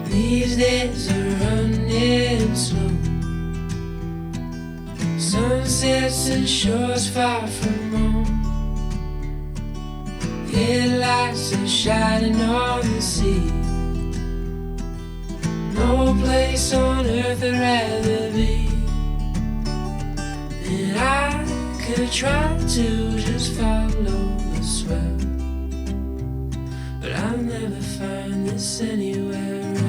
These days are running slow. Sunsets and shores far from home. Headlights are shining on the sea. No place on earth I'd rather be. And I could try to just follow the swell, but I'll never find this anywhere else.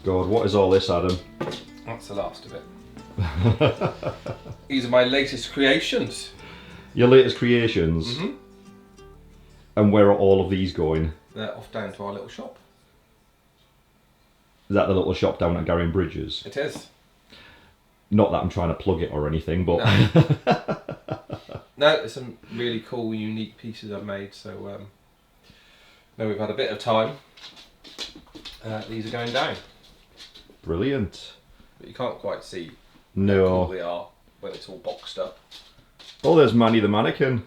God, what is all this, Adam? That's the last of it. These are my latest creations. Your latest creations? Mm-hmm. And where are all of these going? They're off down to our little shop. Is that the little shop down at Garry and Bridges? It is. Not that I'm trying to plug it or anything, but... No, there's some really cool, unique pieces I've made, so now we've had a bit of time. These are going down. Brilliant. But you can't quite see No. how cool they are when it's all boxed up. Oh, there's Manny the mannequin.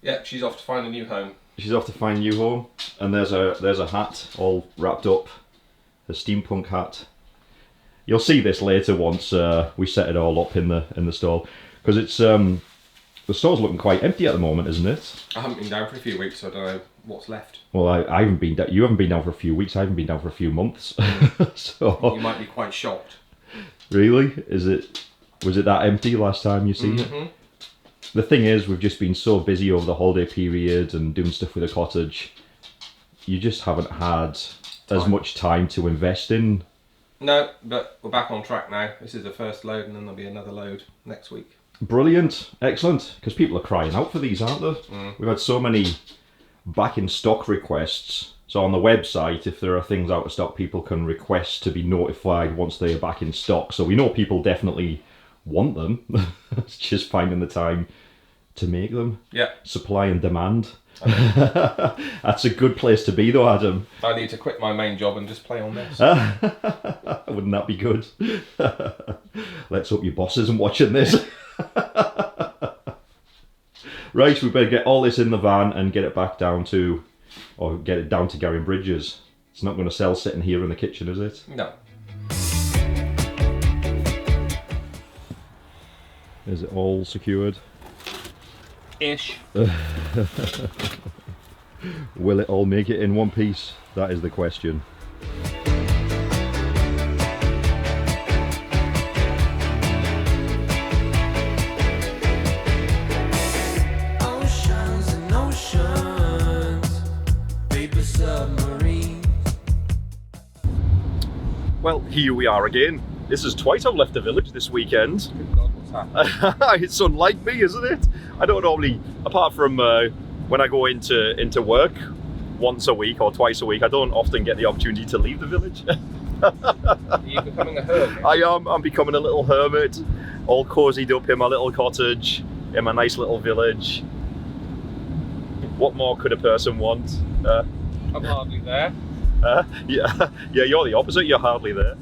Yep, she's off to find a new home. She's off to find a new home. And there's a hat all wrapped up. A steampunk hat. You'll see this later once we set it all up in the stall. Because it's the store's looking quite empty at the moment, isn't it? I haven't been down for a few weeks, so I don't know what's left. Well, I haven't been down. You haven't been down for a few weeks. I haven't been down for a few months. So You might be quite shocked. really, was it that empty last time you seen it? The thing is, we've just been so busy over the holiday period and doing stuff with the cottage. You just haven't had as much time to invest in. No, but we're back on track now. This is the first load, and then there'll be another load next week. Brilliant, excellent, because people are crying out for these, aren't they? We've had so many back in stock requests. So on the website, if there are things out of stock, people can request to be notified once they are back in stock. So we know people definitely want them. It's just finding the time to make them. Yeah. Supply and demand. That's a good place to be though, Adam. I need to quit my main job and just play on this. Wouldn't that be good? Let's hope your boss isn't watching this. Right, we better get all this in the van and get it back down to, or get it down to Garry and Bridges. It's not going to sell sitting here in the kitchen, is it? No. Is it all secured? Ish. Will it all make it in one piece? That is the question. Oceans and oceans, paper submarines. Well, here we are again. This is twice I've left the village this weekend. Good God, what's happening? It's unlike me, isn't it? I don't normally, apart from when I go into work once a week or twice a week, I don't often get the opportunity to leave the village. Are you becoming a hermit? I am. I'm becoming a little hermit, all cozied up in my little cottage, in my nice little village. What more could a person want? I'm hardly there. Yeah, you're the opposite. You're hardly there.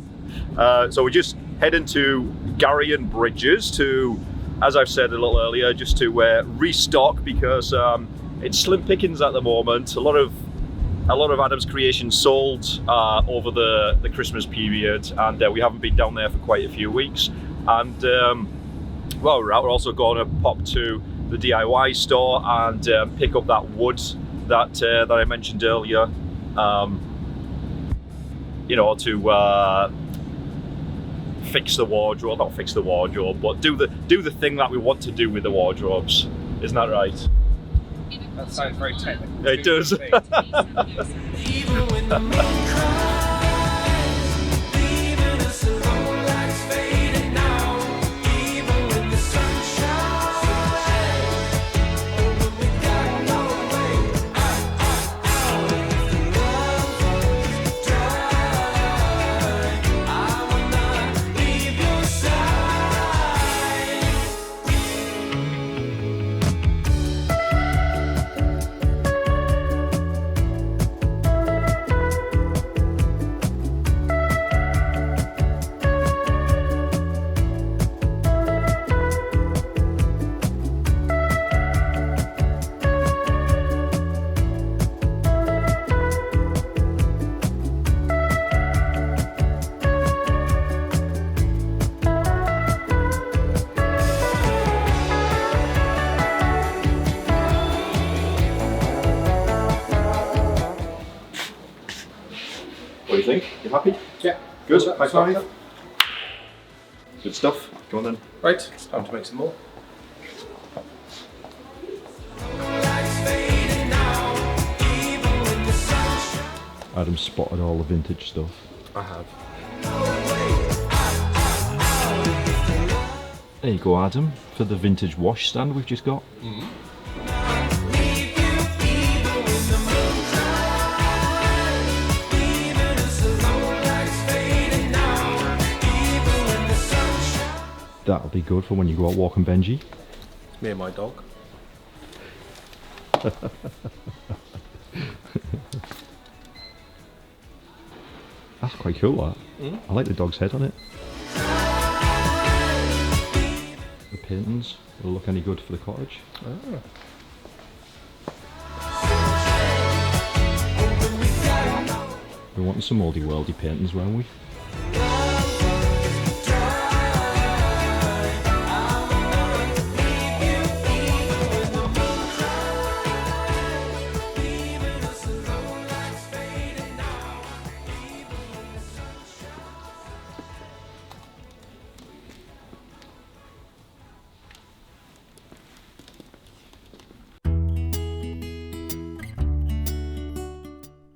So we're just heading to Garry and Bridges to, as I've said a little earlier, just to restock because it's slim pickings at the moment. A lot of Adam's creations sold over the Christmas period, and we haven't been down there for quite a few weeks. And well, we're also going to pop to the DIY store and pick up that wood that I mentioned earlier. You know, to fix the wardrobe, not fix the wardrobe, but do the thing that we want to do with the wardrobes. Isn't that right? That sounds very technical. It does. Even when the moon cries, leaving us alone, lights fading now. Even when the sun shines, or when we got no way out. If the love runs dry, I will not leave your side. think? You happy? Yeah. Good. Well, High that's five. fine. Good stuff. Go on then. Right, it's time to make some more. Adam spotted all the vintage stuff. I have. There you go, Adam, for the vintage wash stand we've just got. That'll be good for when you go out walking, Benji. It's me and my dog. That's quite cool, that. I like the dog's head on it. The paintings will look any good for the cottage. Oh. We're wanting some oldie worldy paintings, weren't we?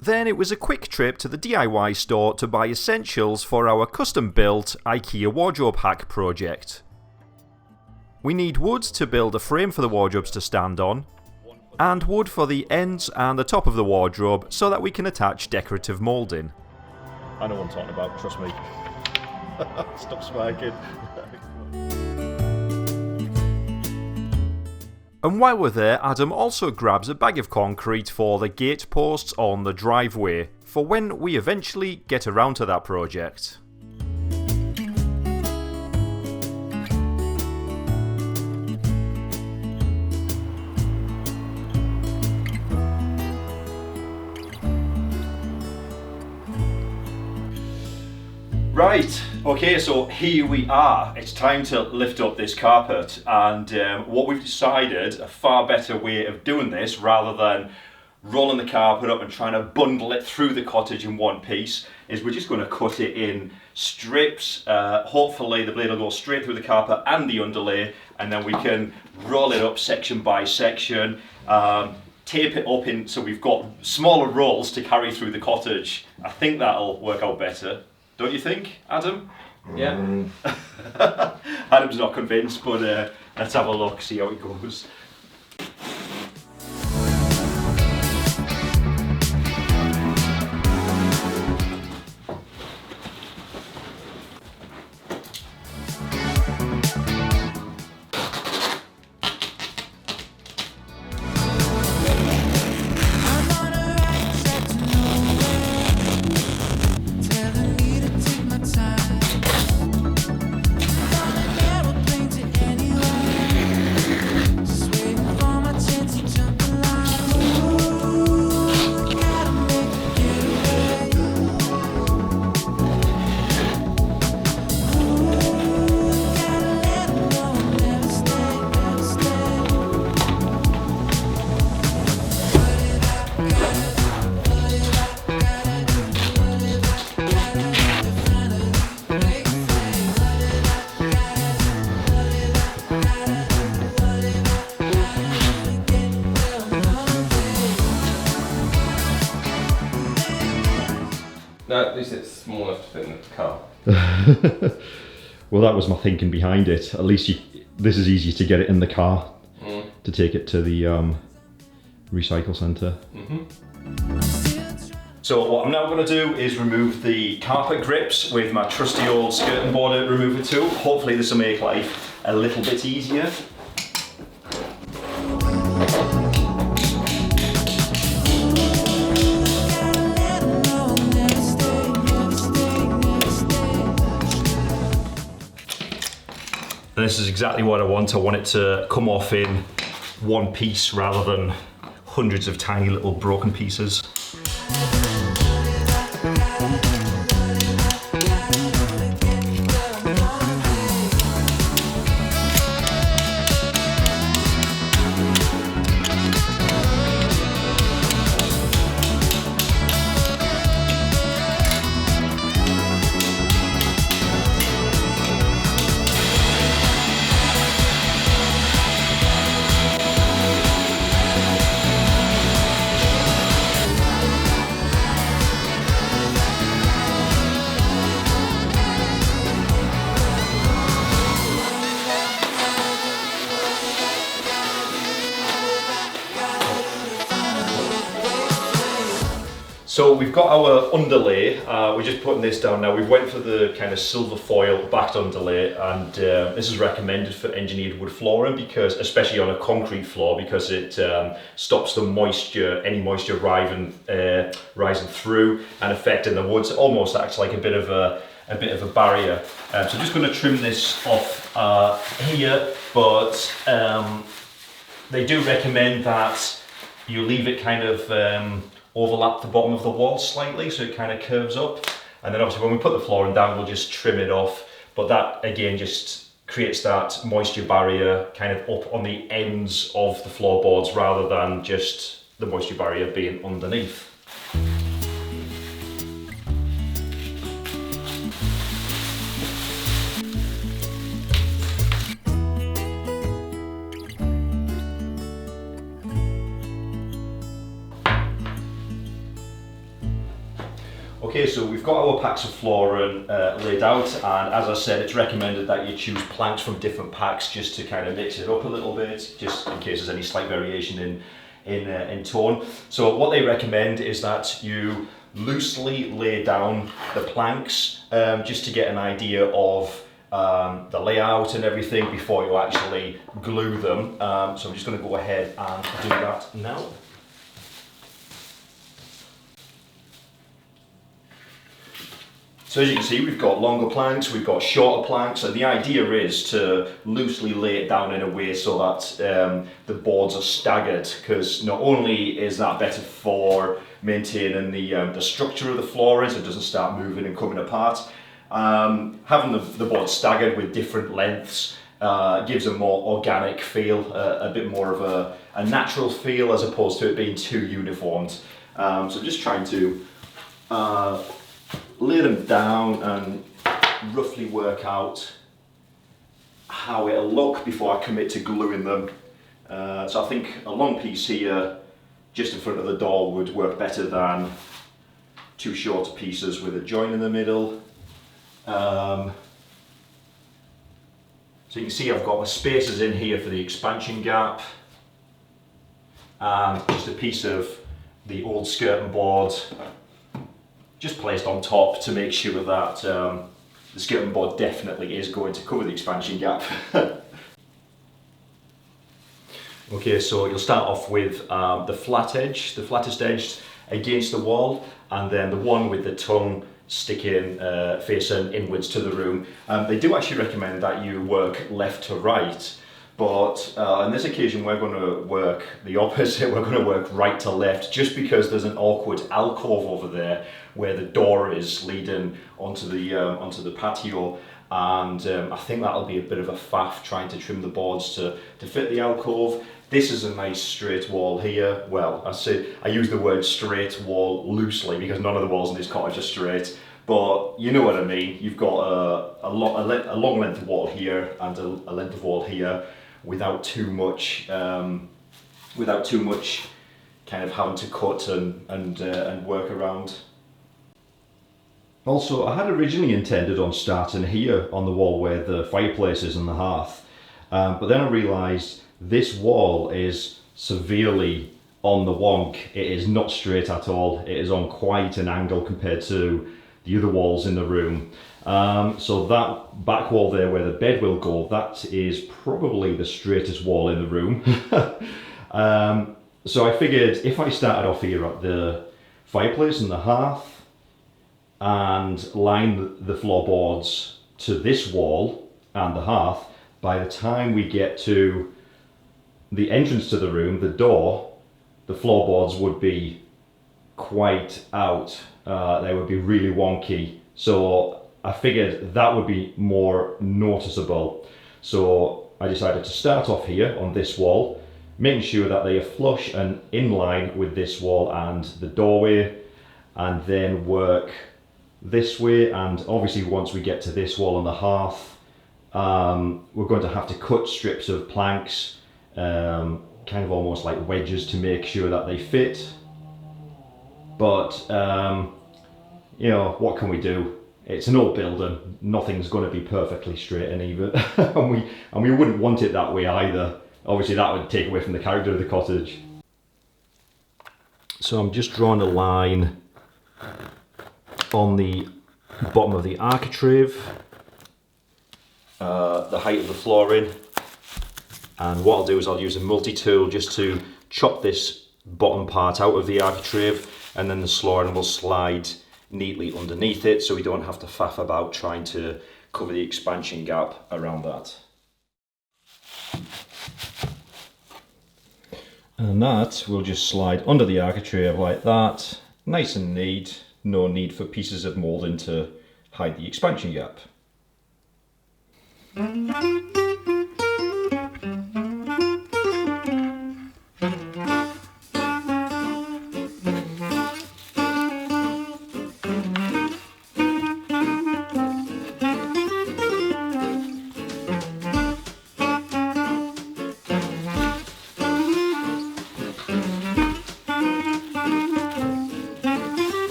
Then it was a quick trip to the DIY store to buy essentials for our custom-built IKEA wardrobe hack project. We need wood to build a frame for the wardrobes to stand on, and wood for the ends and the top of the wardrobe so that we can attach decorative moulding. I know what I'm talking about, trust me. Stop smirking. And while we're there, Adam also grabs a bag of concrete for the gate posts on the driveway, for when we eventually get around to that project. Right, okay, so here we are. It's time to lift up this carpet, and what we've decided, a far better way of doing this, rather than rolling the carpet up and trying to bundle it through the cottage in one piece, is we're just going to cut it in strips. Hopefully the blade will go straight through the carpet and the underlay, and then we can roll it up section by section, tape it up in so we've got smaller rolls to carry through the cottage. I think that'll work out better. Don't you think, Adam? Yeah. Adam's not convinced, but let's have a look, see how it goes. No, at least it's small enough to fit in the car. Well, that was my thinking behind it. At least this is easier to get it in the car to take it to the recycle centre. So what I'm now going to do is remove the carpet grips with my trusty old skirting board remover tool. Hopefully this will make life a little bit easier. And this is exactly what I want. I want it to come off in one piece rather than hundreds of tiny little broken pieces. So we've got our underlay, we're just putting this down now. We've went for the kind of silver foil backed underlay, and this is recommended for engineered wood flooring, because, especially on a concrete floor, because it stops the moisture, any moisture rising through and affecting the wood. So it almost acts like a bit of a barrier. So I'm just going to trim this off here, but they do recommend that you leave it kind of overlap the bottom of the wall slightly, so it kind of curves up, and then obviously when we put the flooring down we'll just trim it off, but that again just creates that moisture barrier kind of up on the ends of the floorboards rather than just the moisture barrier being underneath. Okay, so we've got our packs of flooring laid out, and as I said, it's recommended that you choose planks from different packs just to kind of mix it up a little bit, just in case there's any slight variation in tone. So what they recommend is that you loosely lay down the planks just to get an idea of the layout and everything before you actually glue them. So I'm just going to go ahead and do that now. So as you can see, we've got longer planks, we've got shorter planks, and the idea is to loosely lay it down in a way so that the boards are staggered, because not only is that better for maintaining the structure of the flooring so it doesn't start moving and coming apart, having the boards staggered with different lengths gives a more organic feel, a bit more of a natural feel as opposed to it being too uniformed. So I'm just trying to lay them down and roughly work out how it'll look before I commit to gluing them. So I think a long piece here just in front of the door would work better than two shorter pieces with a join in the middle. So you can see I've got my spacers in here for the expansion gap, and just a piece of the old skirting board just placed on top to make sure that the skirting board definitely is going to cover the expansion gap. Okay, so you'll start off with the flat edge, the flattest edge against the wall, and then the one with the tongue sticking facing inwards to the room. They do actually recommend that you work left to right, but on this occasion we're going to work the opposite. We're going to work right to left, just because there's an awkward alcove over there where the door is leading onto the patio, and I think that'll be a bit of a faff trying to trim the boards to fit the alcove. This is a nice straight wall here. Well, I use the word straight wall loosely because none of the walls in this cottage are straight, but you know what I mean. You've got a long length of wall here and a length of wall here, without too much kind of having to cut and work around. Also, I had originally intended on starting here on the wall where the fireplace is and the hearth, but then I realised this wall is severely on the wonk. It is not straight at all. It is on quite an angle compared to the other walls in the room. So that back wall there where the bed will go, that is probably the straightest wall in the room. So I figured if I started off here at the fireplace and the hearth and line the floorboards to this wall and the hearth, by the time we get to the entrance to the room, the door, the floorboards would be quite out. They would be really wonky. So I figured that would be more noticeable. So I decided to start off here on this wall, making sure that they are flush and in line with this wall and the doorway, and then work this way. And obviously once we get to this wall on the hearth, we're going to have to cut strips of planks, kind of almost like wedges, to make sure that they fit. But you know, what can we do? It's an old building, nothing's going to be perfectly straight and even. and we wouldn't want it that way either. Obviously that would take away from the character of the cottage. So I'm just drawing a line on the bottom of the architrave, the height of the flooring, and what I'll do is I'll use a multi-tool just to chop this bottom part out of the architrave, and then the flooring will slide neatly underneath it, so we don't have to faff about trying to cover the expansion gap around that. And that will just slide under the architrave like that, nice and neat, no need for pieces of moulding to hide the expansion gap.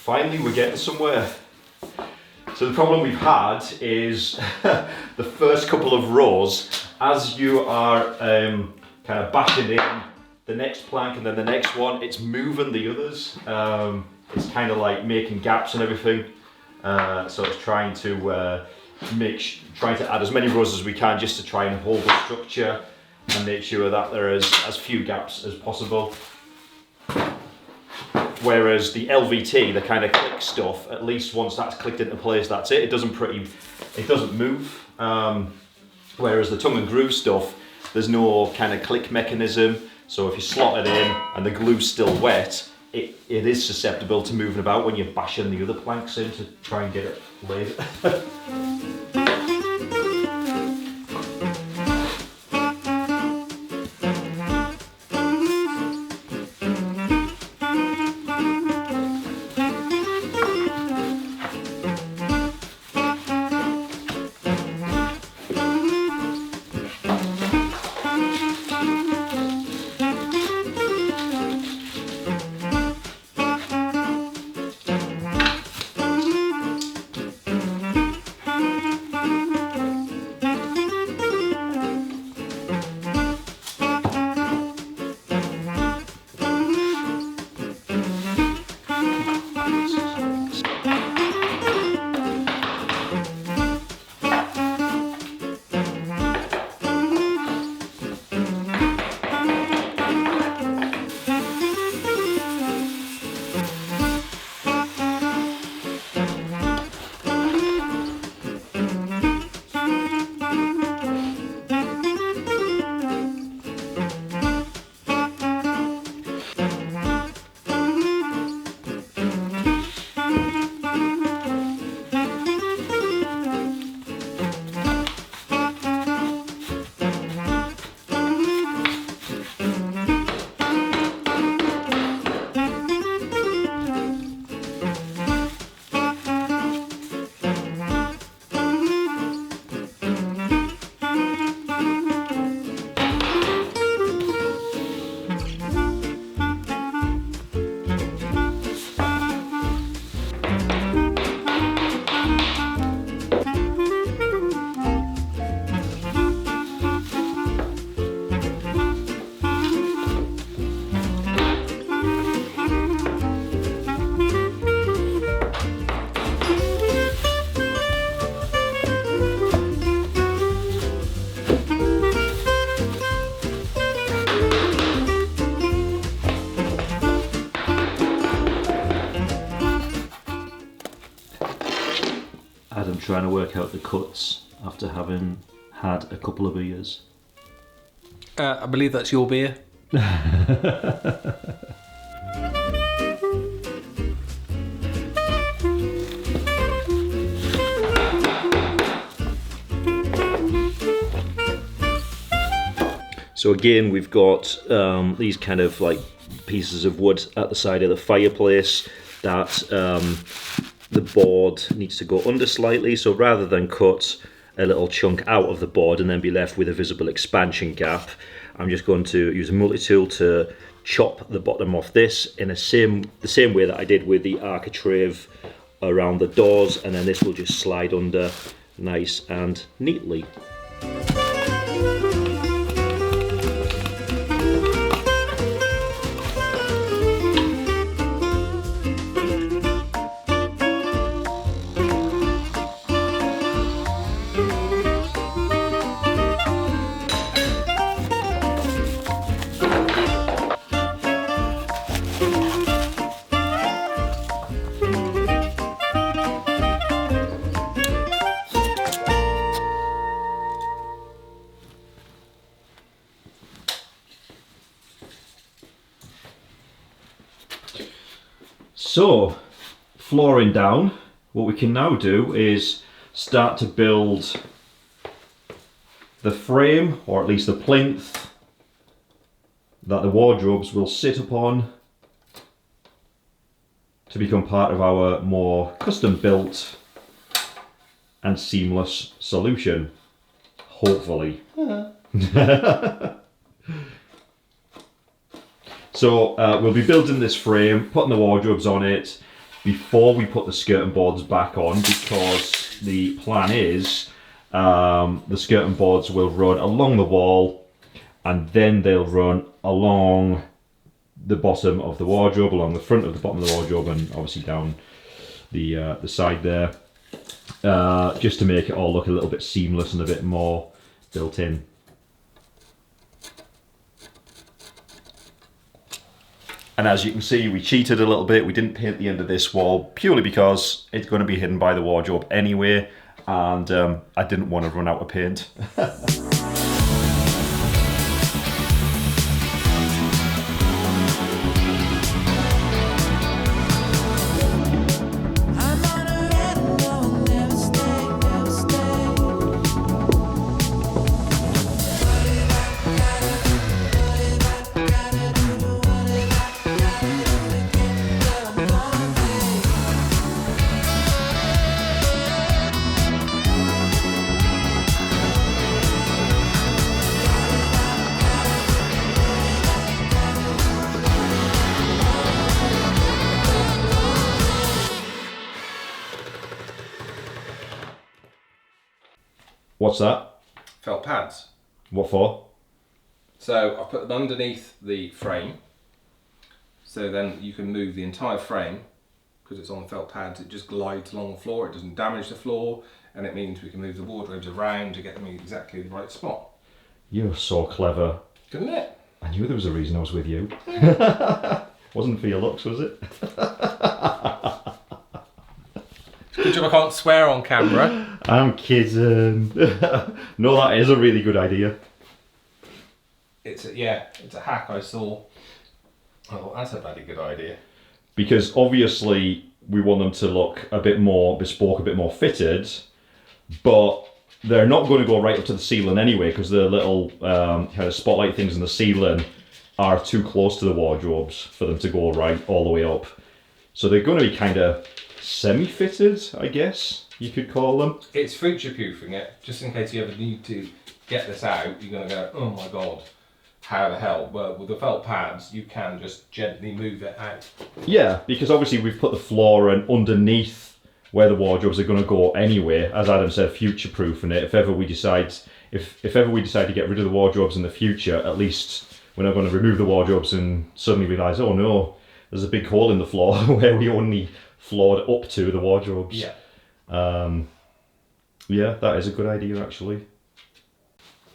Finally, we're getting somewhere. So the problem we've had is the first couple of rows, as you are kind of bashing in the next plank and then the next one, it's moving the others. It's kind of like making gaps and everything. So it's trying to add as many rows as we can just to try and hold the structure and make sure that there is as few gaps as possible. Whereas the LVT, the kind of click stuff, at least once that's clicked into place, that's it. It doesn't move. Whereas the tongue and groove stuff, there's no kind of click mechanism. So if you slot it in and the glue's still wet, it is susceptible to moving about when you're bashing the other planks in to try and get it laid. I'm trying to work out the cuts after having had a couple of beers. I believe that's your beer. So again, we've got these kind of like pieces of wood at the side of the fireplace that the board needs to go under slightly. So rather than cut a little chunk out of the board and then be left with a visible expansion gap, I'm just going to use a multi-tool to chop the bottom off this in the same way that I did with the Architrave around the doors, and then this will just slide under nice and neatly. So, flooring down, what we can now do is start to build the frame, or at least the plinth, that the wardrobes will sit upon to become part of our more custom built and seamless solution, hopefully. So we'll be building this frame, putting the wardrobes on it before we put the skirting boards back on, because the plan is the skirting boards will run along the wall and then they'll run along the bottom of the wardrobe, along the front of the bottom of the wardrobe, and obviously down the side there, just to make it all look a little bit seamless and a bit more built in. And as you can see, we cheated a little bit. We didn't paint the end of this wall purely because it's going to be hidden by the wardrobe anyway, and I didn't want to run out of paint. What's that? Felt pads. What for? So I've put them underneath the frame, so then you can move the entire frame, because it's on the felt pads, it just glides along the floor, it doesn't damage the floor, and it means we can move the wardrobes around to get them in exactly the right spot. You're so clever. Isn't it? I knew there was a reason I was with you. Wasn't for your looks, was it? Good job I can't swear on camera. I'm kidding. No, that is a really good idea. It's a hack I saw. Oh, that's a bloody good idea. Because obviously we want them to look a bit more bespoke, a bit more fitted, but they're not going to go right up to the ceiling anyway, because the little kind of spotlight things in the ceiling are too close to the wardrobes for them to go right all the way up. So they're going to be kind of semi-fitted, I guess you could call them. It's future-proofing it, just in case you ever need to get this out, you're going to go, oh my god, how the hell? Well, with the felt pads, you can just gently move it out. Yeah, because obviously we've put the floor and underneath where the wardrobes are going to go anyway. As Adam said, future-proofing it. If ever we decide to get rid of the wardrobes in the future, at least we're not going to remove the wardrobes and suddenly realise, oh no, there's a big hole in the floor where we only floored up to the wardrobes. Yeah. Yeah, that is a good idea actually.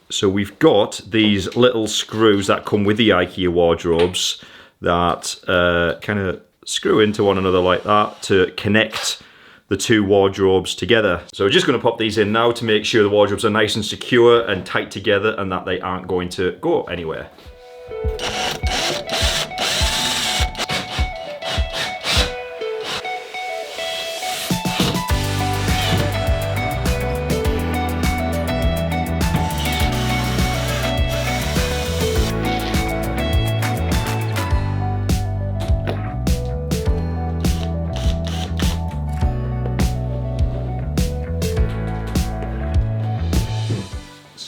So we've got these little screws that come with the IKEA wardrobes that kind of screw into one another like that to connect the two wardrobes together. So we're just going to pop these in now to make sure the wardrobes are nice and secure and tight together and that they aren't going to go anywhere.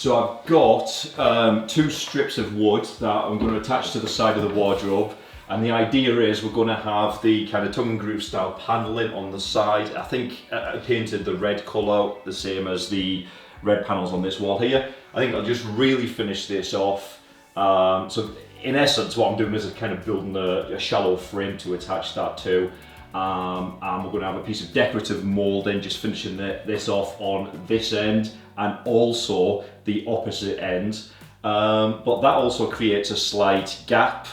So I've got 2 strips of wood that I'm going to attach to the side of the wardrobe, and the idea is we're going to have the kind of tongue and groove style panelling on the side. I think I painted the red colour the same as the red panels on this wall here. I think I'll just really finish this off. So in essence what I'm doing is kind of building a shallow frame to attach that to. And we're going to have a piece of decorative moulding, just finishing this off on this end and also the opposite end. But that also creates a slight gap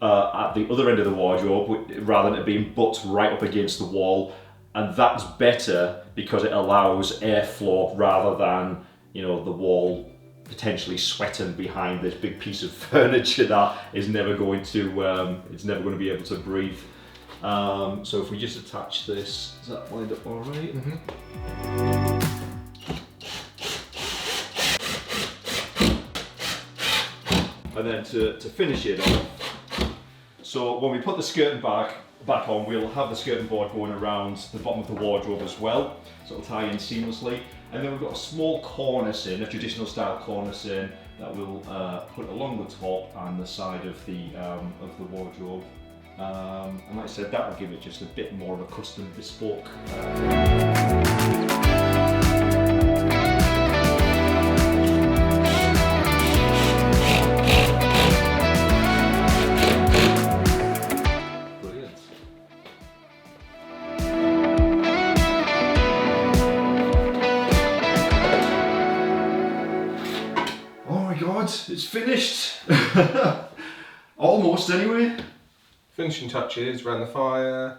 at the other end of the wardrobe, rather than it being butt right up against the wall. And that's better because it allows airflow rather than, you know, the wall potentially sweating behind this big piece of furniture that is never going to, it's never going to be able to breathe. So if we just attach this, is that lined up all right? And then to finish it off, so when we put the skirting back on, we'll have the skirting board going around the bottom of the wardrobe as well, so it'll tie in seamlessly. And then we've got a small cornicing, a traditional style cornicing, that we'll put along the top and the side of the wardrobe. And like I said, that will give it just a bit more of a custom bespoke. Brilliant. Oh my god, it's finished! Almost anyway. Finishing touches around the fire.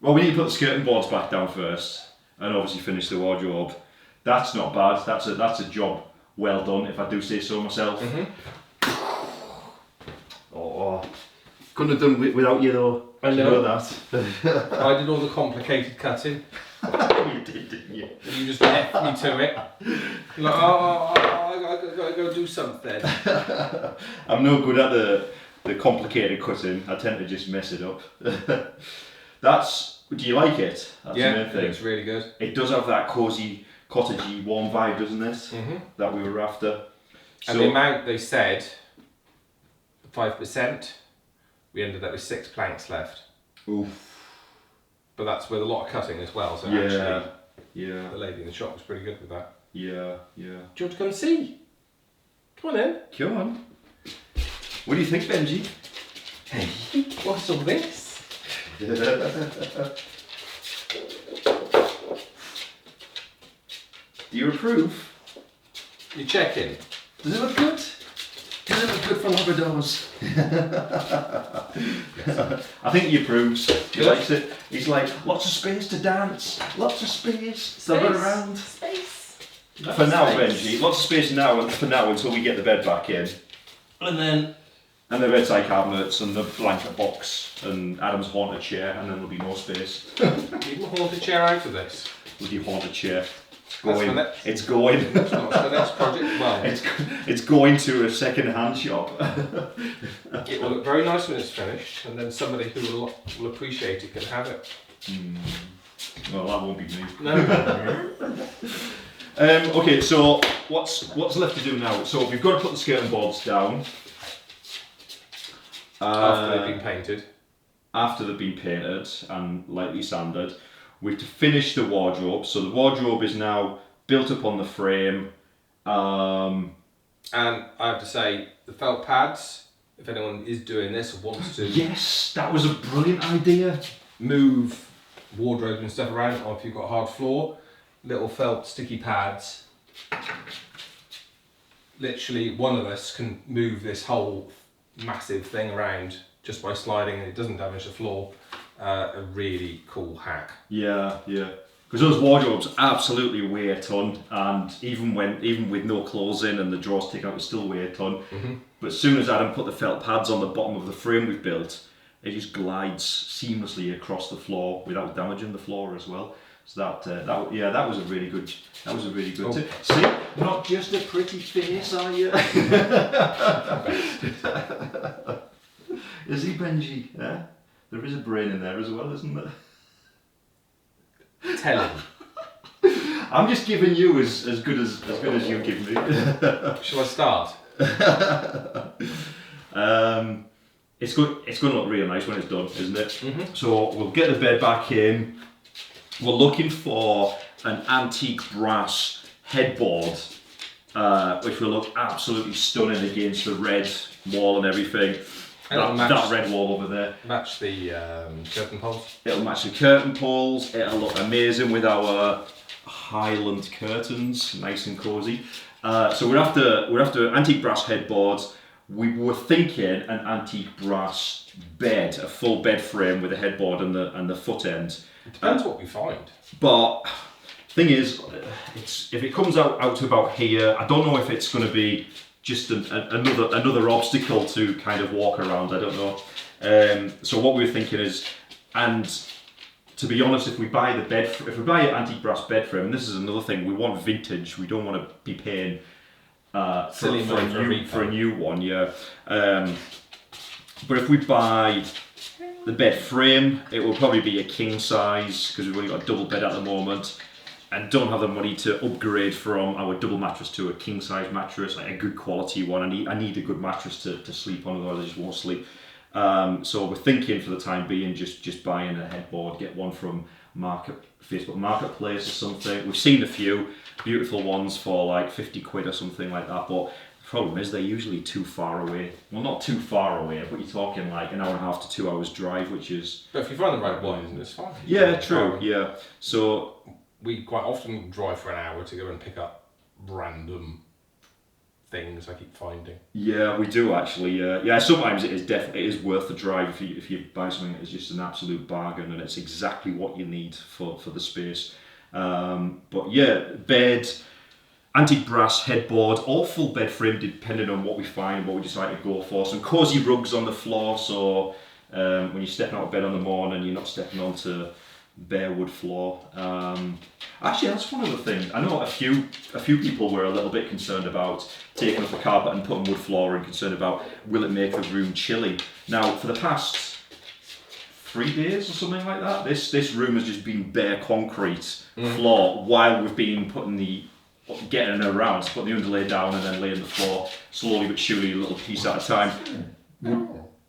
Well, we need to put the skirting boards back down first, and obviously finish the wardrobe. That's not bad. That's a job well done, if I do say so myself. Oh, couldn't have done without you though. I know. You know that. I did all the complicated cutting. You did, didn't you? You just left me to it. You're like, I gotta go do something. I'm no good at the complicated cutting. I tend to just mess it up. Do you like it? That's Yeah, the main thing. it's really good. It does have that cosy, cottagey, warm vibe, doesn't it? That we were after. And the amount they said, 5%, we ended up with 6 planks left. Oof. But that's with a lot of cutting as well, so Yeah. actually Yeah. the lady in the shop was pretty good with that. Yeah. Yeah. Do you want to come and see? Come on in. Come on. What do you think, Benji? Hey, what's all this? Do you approve? You checking? Does it look good? Does it look good for Labradors? I think he approves. He likes it. He's like, lots of space to dance, lots of space to run around. Space. For now, Benji, lots of space now. For now, until we get the bed back in, and the bedside cabinets and the blanket box and Adam's haunted chair, and then there'll be no space. Even hold the chair out of this. With your haunted chair. That's Going. for next- It's going. It's not for the next project. Well, It's going to a second-hand shop. it will look very nice when it's finished, and then somebody who will appreciate it can have it. Well, that won't be me. No. Okay, so what's left to do now? So we've got to put the skirting boards down. After they've been painted. After they've been painted and lightly sanded. We have to finish the wardrobe. So the wardrobe is now built up on the frame. And I have to say, the felt pads, if anyone is doing this or wants to Yes, that was a brilliant idea. move wardrobes and stuff around, or if you've got a hard floor, little felt sticky pads. Literally, one of us can move this whole massive thing around just by sliding, and it doesn't damage the floor. A really cool hack. Yeah. Because those wardrobes absolutely weigh a ton, and even with no clothes in and the drawers taken out, they still weigh a ton. But as soon as Adam put the felt pads on the bottom of the frame we've built, it just glides seamlessly across the floor without damaging the floor as well. So that was a really good. That was a really good. Oh. See, not just a pretty face, are you? Is he, Benji? Yeah? There is a brain in there as well, isn't there? Tell him. I'm just giving you as good as you give me. Shall I start? It's good. It's going to look really nice when it's done, isn't it? Mm-hmm. So we'll get the bed back in. We're looking for an antique brass headboard, which will look absolutely stunning against the red wall and everything. That red wall over there. Match the curtain poles. It'll match the curtain poles. It'll look amazing with our Highland curtains, nice and cosy. So we're after antique brass headboards. We were thinking an antique brass bed, a full bed frame with a headboard and the foot end. It depends what we find. But thing is, if it comes out to about here, I don't know if it's going to be just another obstacle to kind of walk around. I don't know. So what we were thinking is, and to be honest, if we buy an antique brass bed frame, and this is another thing, we want vintage. We don't want to be paying for a new one, yeah. But if we buy the bed frame, it will probably be a king size because we've only got a double bed at the moment, and don't have the money to upgrade from our double mattress to a king size mattress, like a good quality one. I need a good mattress to sleep on, otherwise I just won't sleep. So we're thinking for the time being just buying a headboard, get one from Facebook Marketplace or something. We've seen a few beautiful ones for like 50 quid or something like that, but the problem is they're usually too far away. Well, not too far away, but you're talking like an hour and a half to 2 hours drive, which is... But if you find the right one, it's fine. Yeah, true, yeah. So... We quite often drive for an hour to go and pick up random things I keep finding. Yeah, we do actually. Yeah, sometimes it is worth the drive if you buy something that is just an absolute bargain and it's exactly what you need for the space. But yeah, bed, antique brass headboard, or full bed frame depending on what we find and what we decide to go for. Some cosy rugs on the floor, so when you're stepping out of bed on the morning, you're not stepping onto bare wood floor. Actually, that's one of the things. I know a few people were a little bit concerned about taking off the carpet and putting wood floor, and concerned about will it make the room chilly. Now, for the past 3 days or something like that, this room has just been bare concrete floor while we've been getting around, putting the underlay down and then laying the floor slowly but surely, a little piece at a time.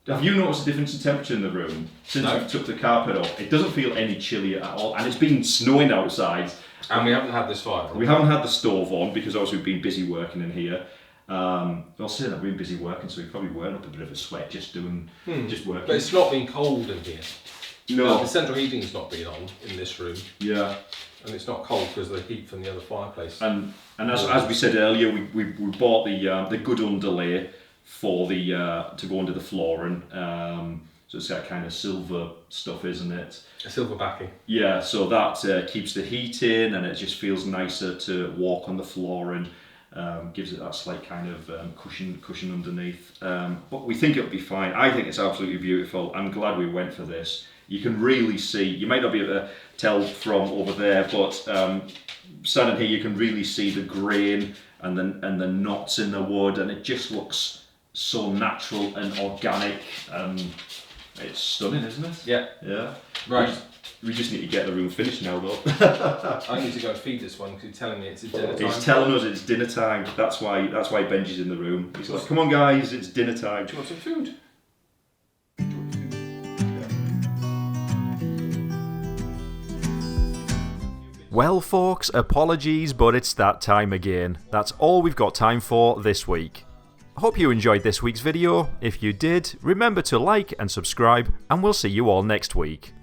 Have you noticed a difference in temperature in the room since we took the carpet off? It doesn't feel any chillier at all, and it's been snowing outside. And we haven't had this fire. We haven't had the stove on because obviously we've been busy working in here. I'll say that we've been busy working, so we probably weren't up a bit of a sweat just working. But it's not been cold in here. No. The central heating's not been on in this room. Yeah. And it's not cold because of the heat from the other fireplace. And as we said earlier, we bought the good underlay for to go under the flooring. So it's that kind of silver stuff, isn't it? A silver backing. Yeah, so that keeps the heat in, and it just feels nicer to walk on the floor, and gives it that slight kind of cushion underneath. But we think it'll be fine. I think it's absolutely beautiful. I'm glad we went for this. You can really see, you might not be able to tell from over there, but standing here you can really see the grain and the knots in the wood, and it just looks so natural and organic. It's stunning, isn't it? Yeah. Yeah. Right. We just need to get the room finished now, though. I need to go and feed this one because he's telling me it's dinner time. He's telling us it's dinner time. That's why Benji's in the room. He's like, "Come on, guys, it's dinner time." Do you want some food? Well, folks, apologies, but it's that time again. That's all we've got time for this week. Hope you enjoyed this week's video. If you did, remember to like and subscribe, and we'll see you all next week.